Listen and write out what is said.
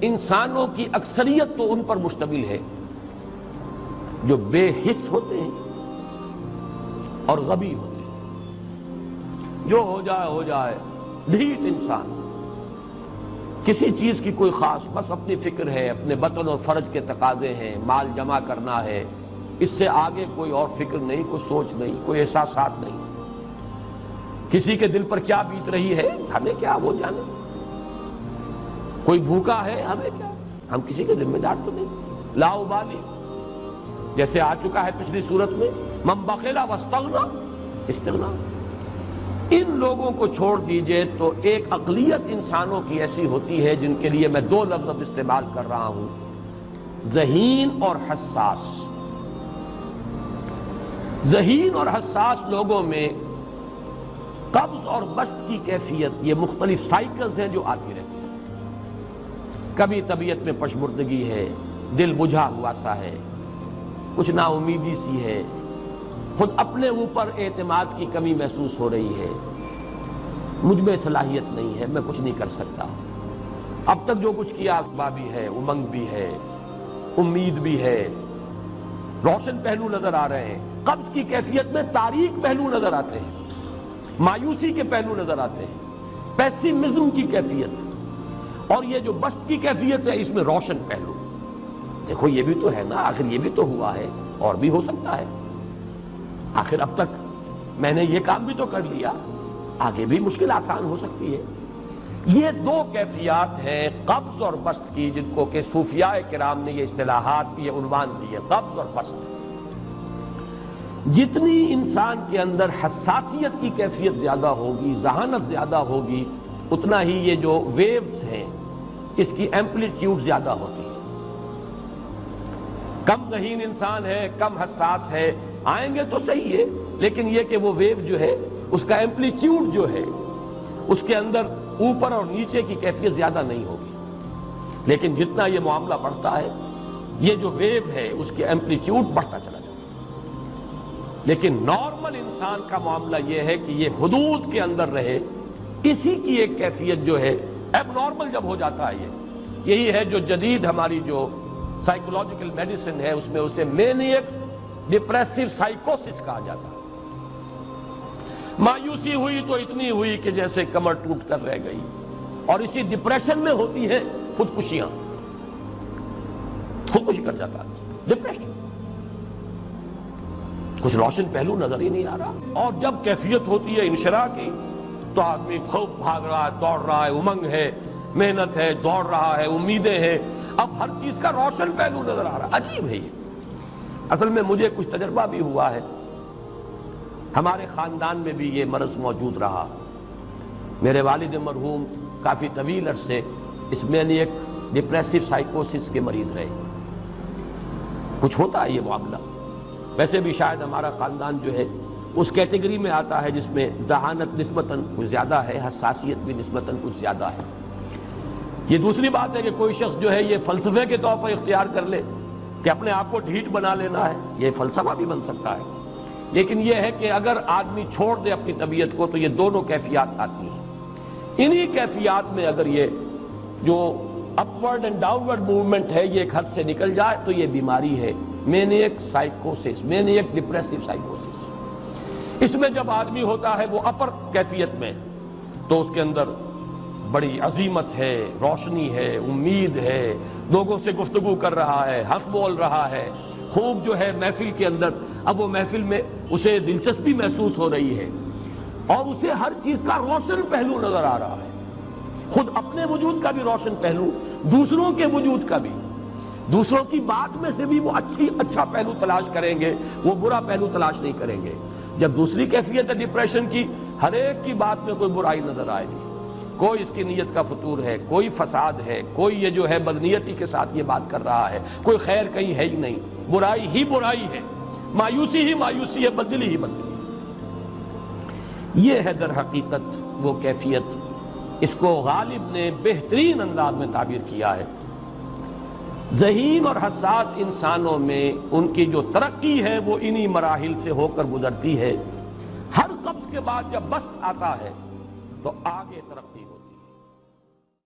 انسانوں کی اکثریت تو ان پر مشتمل ہے جو بے حس ہوتے ہیں اور غبی ہوتے ہیں. جو ہو جائے ڈھیٹ انسان، کسی چیز کی کوئی خاص، بس اپنی فکر ہے، اپنے بطن اور فرج کے تقاضے ہیں، مال جمع کرنا ہے، اس سے آگے کوئی اور فکر نہیں، کوئی سوچ نہیں، کوئی احساسات نہیں. کسی کے دل پر کیا بیت رہی ہے ہمیں کیا، وہ جانے. کوئی بھوکا ہے ہمیں کیا، ہم کسی کے ذمہ دار تو نہیں. لا ابالی، جیسے آ چکا ہے پچھلی صورت میں، من بخل واستغنی استغنا. ان لوگوں کو چھوڑ دیجئے تو ایک اقلیت انسانوں کی ایسی ہوتی ہے جن کے لیے میں دو لفظ اب استعمال کر رہا ہوں، ذہین اور حساس. ذہین اور حساس لوگوں میں قبض اور بسط کی کیفیت، یہ مختلف سائیکلز ہیں جو آتی رہتی ہیں. کبھی طبیعت میں پشمردگی ہے، دل بجھا ہوا سا ہے، کچھ نا امیدی سی ہے، خود اپنے اوپر اعتماد کی کمی محسوس ہو رہی ہے، مجھ میں صلاحیت نہیں ہے، میں کچھ نہیں کر سکتا. اب تک جو کچھ کیا بھی ہے، امنگ بھی ہے، امید بھی ہے، روشن پہلو نظر آ رہے ہیں. قبض کی کیفیت میں تاریک پہلو نظر آتے ہیں، مایوسی کے پہلو نظر آتے ہیں، پیسیمزم کی کیفیت. اور یہ جو بسط کی کیفیت ہے، اس میں روشن پہلو. دیکھو یہ بھی تو ہے نا، آخر یہ بھی تو ہوا ہے، اور بھی ہو سکتا ہے. آخر اب تک میں نے یہ کام بھی تو کر لیا، آگے بھی مشکل آسان ہو سکتی ہے. یہ دو کیفیات ہیں قبض اور بسط کی، جن کو کہ صوفیاء کرام نے یہ اصطلاحات، یہ عنوان دیے، قبض اور بسط. جتنی انسان کے اندر حساسیت کی کیفیت زیادہ ہوگی، ذہانت زیادہ ہوگی، اتنا ہی یہ جو ویوز ہیں اس کی ایمپلیٹیوڈ زیادہ ہوتی ہے. کم ذہین انسان ہے، کم حساس ہے، آئیں گے تو صحیح ہے، لیکن یہ کہ وہ ویو جو ہے اس کا ایمپلیٹیوڈ جو ہے اس کے اندر اوپر اور نیچے کی کیفیت زیادہ نہیں ہوگی. لیکن جتنا یہ معاملہ بڑھتا ہے، یہ جو ویو ہے اس کے ایمپلیٹیوڈ بڑھتا چلا جاتا ہے. لیکن نارمل انسان کا معاملہ یہ ہے کہ یہ حدود کے اندر رہے. اسی کی ایک کیفیت جو ہے ایب نارمل جب ہو جاتا ہے، یہی ہے جو جدید ہماری جو سائیکولوجیکل میڈیسن ہے اس میں اسے مینیکس ڈپریسو سائیکوسس کہا جاتا ہے. مایوسی ہوئی تو اتنی ہوئی کہ جیسے کمر ٹوٹ کر رہ گئی. اور اسی ڈپریشن میں ہوتی ہیں خودکشیاں، خودکشی کر جاتا ہے ڈپریشن. کچھ روشن پہلو نظر ہی نہیں آ رہا. اور جب کیفیت ہوتی ہے انشراح کی تو آدمی خوب بھاگ رہا ہے، دوڑ رہا ہے، امنگ ہے، محنت ہے، دوڑ رہا ہے، امیدیں ہیں. اب ہر چیز کا روشن پہلو نظر آ رہا ہے. عجیب ہے یہ. اصل میں مجھے کچھ تجربہ بھی ہوا ہے، ہمارے خاندان میں بھی یہ مرض موجود رہا. میرے والد مرحوم کافی طویل عرصے اس مینیک ڈپریسو سائیکوسس کے مریض رہے. کچھ ہوتا ہے یہ معاملہ. ویسے بھی شاید ہمارا خاندان جو ہے اس کیٹیگری میں آتا ہے جس میں ذہانت نسبتاً کچھ زیادہ ہے، حساسیت بھی نسبتاً کچھ زیادہ ہے. یہ دوسری بات ہے کہ کوئی شخص جو ہے یہ فلسفے کے طور پر اختیار کر لے کہ اپنے آپ کو ڈھیٹ بنا لینا ہے، یہ فلسفہ بھی بن سکتا ہے. لیکن یہ ہے کہ اگر آدمی چھوڑ دے اپنی طبیعت کو تو یہ دونوں کیفیات آتی ہیں. انہی کیفیات میں اگر یہ جو upward and down word movement ہے یہ ایک حد سے نکل جائے تو یہ بیماری ہے مینیک سائیکوسس، مینیک ڈپریسو سائیکوسس. اس میں جب آدمی ہوتا ہے وہ اپر کیفیت میں تو اس کے اندر بڑی عظیمت ہے، روشنی ہے، امید ہے، لوگوں سے گفتگو کر رہا ہے، حق بول رہا ہے، خوب جو ہے محفل کے اندر. اب وہ محفل میں اسے دلچسپی محسوس ہو رہی ہے اور اسے ہر چیز کا روشن پہلو نظر آ رہا ہے، خود اپنے وجود کا بھی روشن پہلو، دوسروں کے وجود کا بھی. دوسروں کی بات میں سے بھی وہ اچھا پہلو تلاش کریں گے، وہ برا پہلو تلاش نہیں کریں گے. جب دوسری کیفیت ہے ڈپریشن کی، ہر ایک کی بات میں کوئی برائی نظر آئے گی، کوئی اس کی نیت کا فطور ہے، کوئی فساد ہے، کوئی یہ جو ہے بدنیتی کے ساتھ یہ بات کر رہا ہے، کوئی خیر کہیں ہے ہی نہیں، برائی ہی برائی ہے، مایوسی ہی مایوسی ہے، بدلی ہی بدلی. یہ ہے در حقیقت وہ کیفیت. اس کو غالب نے بہترین انداز میں تعبیر کیا ہے. ذہین اور حساس انسانوں میں ان کی جو ترقی ہے وہ انہی مراحل سے ہو کر گزرتی ہے. ہر قبض کے بعد جب بسط آتا ہے تو آگے ترقی ہو